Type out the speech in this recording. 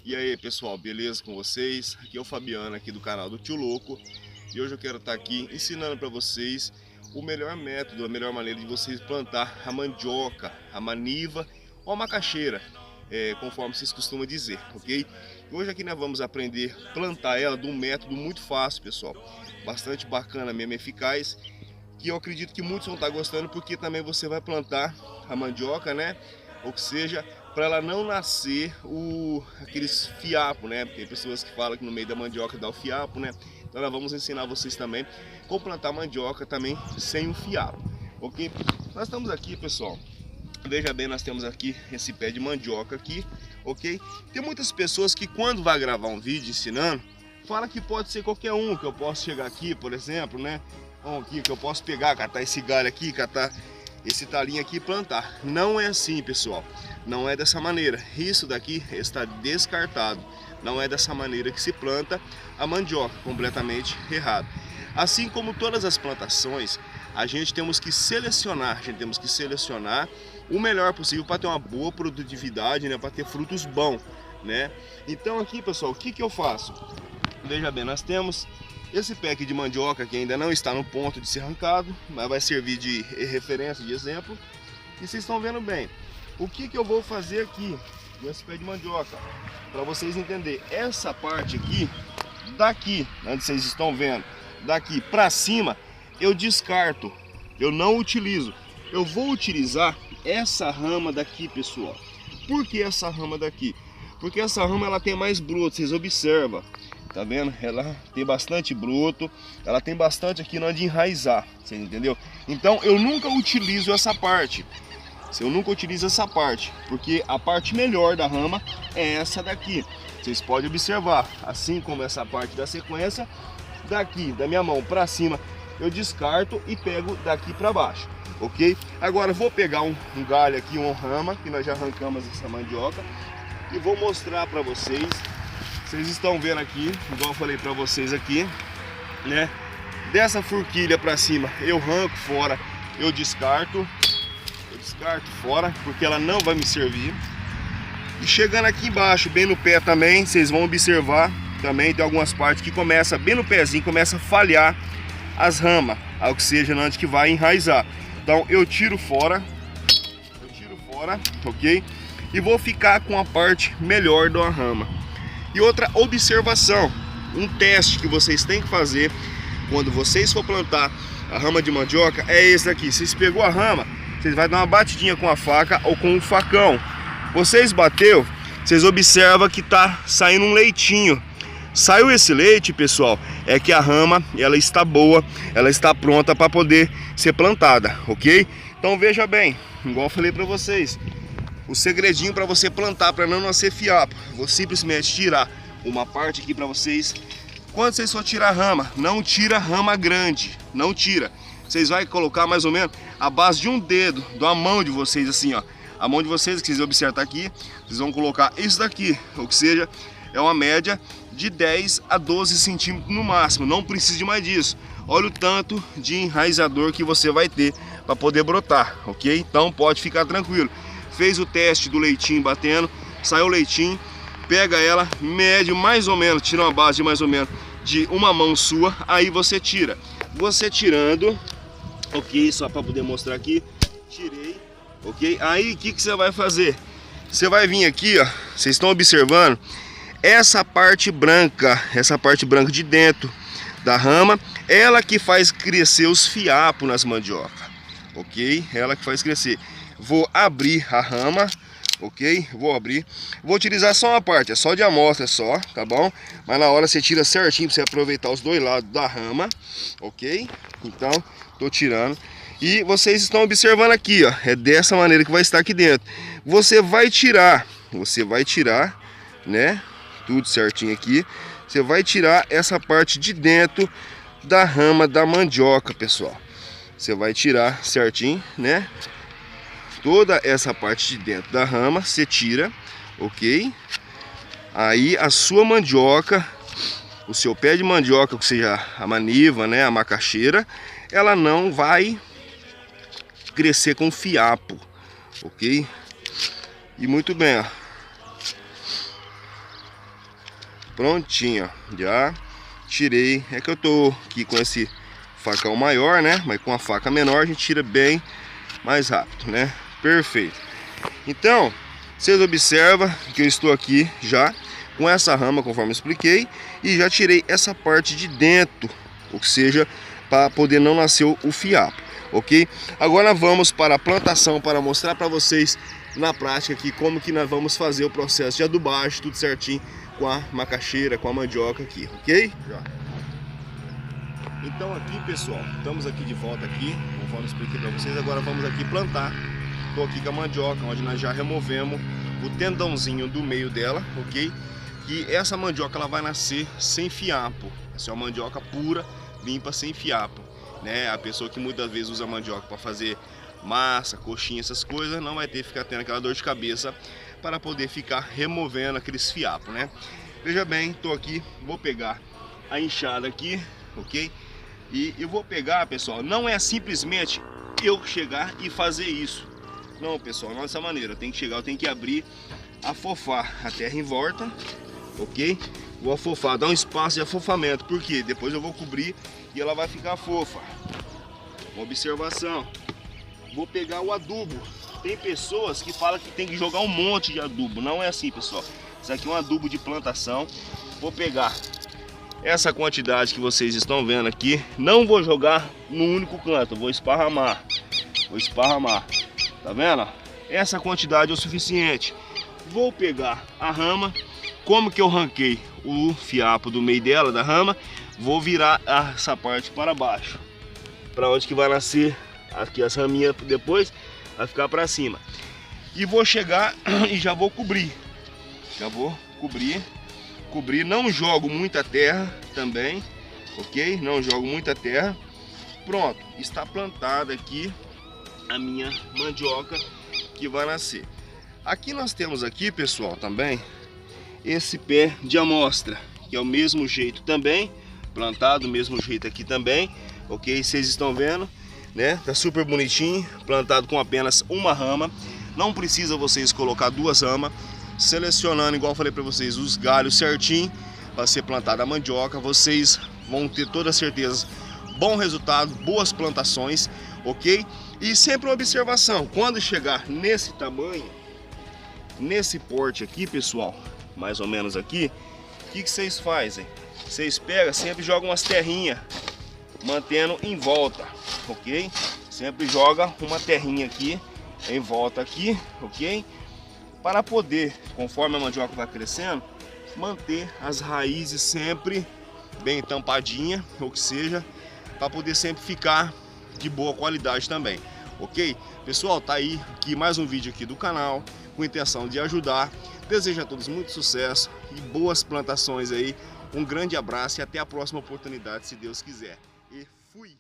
E aí pessoal, beleza com vocês? Aqui é o Fabiano aqui do canal do Tio Louco. E hoje eu quero estar aqui ensinando para vocês o melhor método, a melhor maneira de vocês plantar a mandioca, a maniva ou a macaxeira, conforme vocês costumam dizer, ok? Hoje aqui nós vamos aprender a plantar ela de um método muito fácil, pessoal. Bastante bacana mesmo, eficaz, que eu acredito que muitos vão estar gostando, porque também você vai plantar a mandioca, né? Ou que seja, para ela não nascer aqueles fiapos, né? Tem pessoas que falam que no meio da mandioca dá o fiapo, né? Então nós vamos ensinar vocês também como plantar mandioca também sem o fiapo, ok? Nós estamos aqui, pessoal, veja bem, nós temos aqui esse pé de mandioca aqui, ok? Tem muitas pessoas que quando vai gravar um vídeo ensinando, fala que pode ser qualquer um, que eu posso chegar aqui, por exemplo, né? Aqui, que eu posso pegar, catar esse galho aqui, catar esse talinho aqui e plantar. Não é assim, pessoal. Não é dessa maneira. Isso daqui está descartado. Não é dessa maneira que se planta a mandioca, completamente errado. Assim como todas as plantações, a gente temos que selecionar, o melhor possível para ter uma boa produtividade, né, para ter frutos bons, né? Então aqui, pessoal, o que eu faço? Veja bem, nós temos esse pé aqui de mandioca que ainda não está no ponto de ser arrancado, mas vai servir de referência, de exemplo. E vocês estão vendo bem. O que eu vou fazer aqui nesse pé de mandioca? Para vocês entenderem, essa parte aqui, daqui, onde vocês estão vendo, daqui para cima, eu descarto, eu não utilizo. Eu vou utilizar essa rama daqui, pessoal. Por que essa rama daqui? Porque essa rama ela tem mais broto, vocês observam. Tá vendo? Ela tem bastante broto, ela tem bastante aqui onde enraizar, você entendeu? Então eu nunca utilizo essa parte. Eu nunca utilizo essa parte, porque a parte melhor da rama é essa daqui. Vocês podem observar, assim como essa parte da sequência, daqui da minha mão para cima eu descarto e pego daqui para baixo, ok? Agora eu vou pegar um galho aqui, uma rama, que nós já arrancamos essa mandioca, e vou mostrar para vocês. Vocês estão vendo aqui, igual eu falei para vocês aqui, né? Dessa forquilha para cima eu arranco fora, eu descarto fora, porque ela não vai me servir. E chegando aqui embaixo, bem no pé também, vocês vão observar também tem algumas partes que começa bem no pezinho, começa a falhar as ramas, ao que seja onde que vai enraizar. Então eu tiro fora, ok? E vou ficar com a parte melhor da rama. E outra observação, um teste que vocês têm que fazer quando vocês for plantar a rama de mandioca é esse aqui. Vocês pegou a rama, vocês vão dar uma batidinha com a faca ou com um facão. Vocês bateu, vocês observam que tá saindo um leitinho. Saiu esse leite, pessoal, é que a rama ela está boa, ela está pronta para poder ser plantada, ok? Então veja bem, igual eu falei para vocês. O segredinho para você plantar, para não nascer fiapo, vou simplesmente tirar uma parte aqui para vocês. Quando vocês for tirar a rama, não tira rama grande, não tira. Vocês vão colocar mais ou menos a base de um dedo, da mão de vocês assim, ó. A mão de vocês, que vocês observar aqui, vocês vão colocar isso daqui, ou que seja, é uma média de 10 a 12 centímetros no máximo, não precisa de mais disso. Olha o tanto de enraizador que você vai ter para poder brotar, ok? Então pode ficar tranquilo. Fez o teste do leitinho batendo, saiu o leitinho, pega ela, mede mais ou menos, tira uma base de mais ou menos de uma mão sua, aí você tira. Você tirando, ok, só para poder mostrar aqui, tirei, ok? Aí o que você vai fazer? Você vai vir aqui, ó, vocês estão observando, essa parte branca de dentro da rama, ela que faz crescer os fiapos nas mandioca, ok? Ela que faz crescer. Vou abrir a rama, ok? Vou abrir. Vou utilizar só uma parte, é só de amostra só, tá bom? Mas na hora você tira certinho para você aproveitar os dois lados da rama, ok? Então, tô tirando. E vocês estão observando aqui, ó, é dessa maneira que vai estar aqui dentro. Você vai tirar, né? Tudo certinho aqui. Você vai tirar essa parte de dentro da rama da mandioca, pessoal. Você vai tirar certinho, né? Toda essa parte de dentro da rama você tira, ok? Aí a sua mandioca, o seu pé de mandioca, que seja a maniva, né, a macaxeira, ela não vai crescer com fiapo, ok? E muito bem, ó. prontinho, já tirei. É que eu tô aqui com esse facão maior, né? Mas com a faca menor a gente tira bem mais rápido, né? Perfeito. Então, vocês observam que eu estou aqui já com essa rama, conforme eu expliquei, e já tirei essa parte de dentro, ou seja, para poder não nascer o fiapo, ok? Agora vamos para a plantação para mostrar para vocês na prática aqui como que nós vamos fazer o processo de adubagem, tudo certinho com a macaxeira, com a mandioca aqui, ok? Já. Então aqui, pessoal, estamos aqui de volta aqui, conforme eu expliquei para vocês. Agora vamos aqui plantar. Estou aqui com a mandioca, onde nós já removemos o tendãozinho do meio dela, ok? E essa mandioca ela vai nascer sem fiapo. Essa é uma mandioca pura, limpa, sem fiapo, né? A pessoa que muitas vezes usa mandioca para fazer massa, coxinha, essas coisas, não vai ter que ficar tendo aquela dor de cabeça para poder ficar removendo aqueles fiapos, né? Veja bem, estou aqui, vou pegar a enxada aqui, ok? E eu vou pegar, pessoal, não é simplesmente eu chegar e fazer isso. Não, pessoal, não dessa maneira. Eu tenho que chegar, eu tenho que abrir, afofar a terra em volta, ok? Vou afofar, dar um espaço de afofamento, porque depois eu vou cobrir e ela vai ficar fofa. Uma observação. Vou pegar o adubo. Tem pessoas que falam que tem que jogar um monte de adubo. Não é assim, pessoal. Isso aqui é um adubo de plantação. Vou pegar essa quantidade que vocês estão vendo aqui. Não vou jogar no único canto, vou esparramar. Vou esparramar. Tá vendo? Essa quantidade é o suficiente. Vou pegar a rama. Como que eu ranquei o fiapo do meio dela, da rama, vou virar essa parte para baixo. Para onde que vai nascer aqui as raminhas, depois vai ficar para cima. E vou chegar e já vou cobrir. Já vou cobrir. Não jogo muita terra também, ok? Não jogo muita terra. Pronto, está plantada aqui a minha mandioca que vai nascer. Aqui nós temos aqui, pessoal, também esse pé de amostra, que é o mesmo jeito também, plantado do mesmo jeito aqui também, ok? Vocês estão vendo, né? Tá super bonitinho, plantado com apenas uma rama. Não precisa vocês colocar duas ramas, selecionando, igual eu falei para vocês, os galhos certinho para ser plantada a mandioca. Vocês vão ter toda certeza bom resultado, boas plantações, ok? E sempre uma observação, quando chegar nesse tamanho, nesse porte aqui, pessoal, mais ou menos aqui, o que vocês fazem? Vocês pegam, sempre jogam umas terrinhas, mantendo em volta, ok? Sempre joga uma terrinha aqui, em volta aqui, ok? Para poder, conforme a mandioca vai crescendo, manter as raízes sempre bem tampadinha, ou que seja, para poder sempre ficar de boa qualidade também, ok? Pessoal, tá aí aqui mais um vídeo aqui do canal, com a intenção de ajudar. Desejo a todos muito sucesso e boas plantações aí. Um grande abraço e até a próxima oportunidade, se Deus quiser. E fui!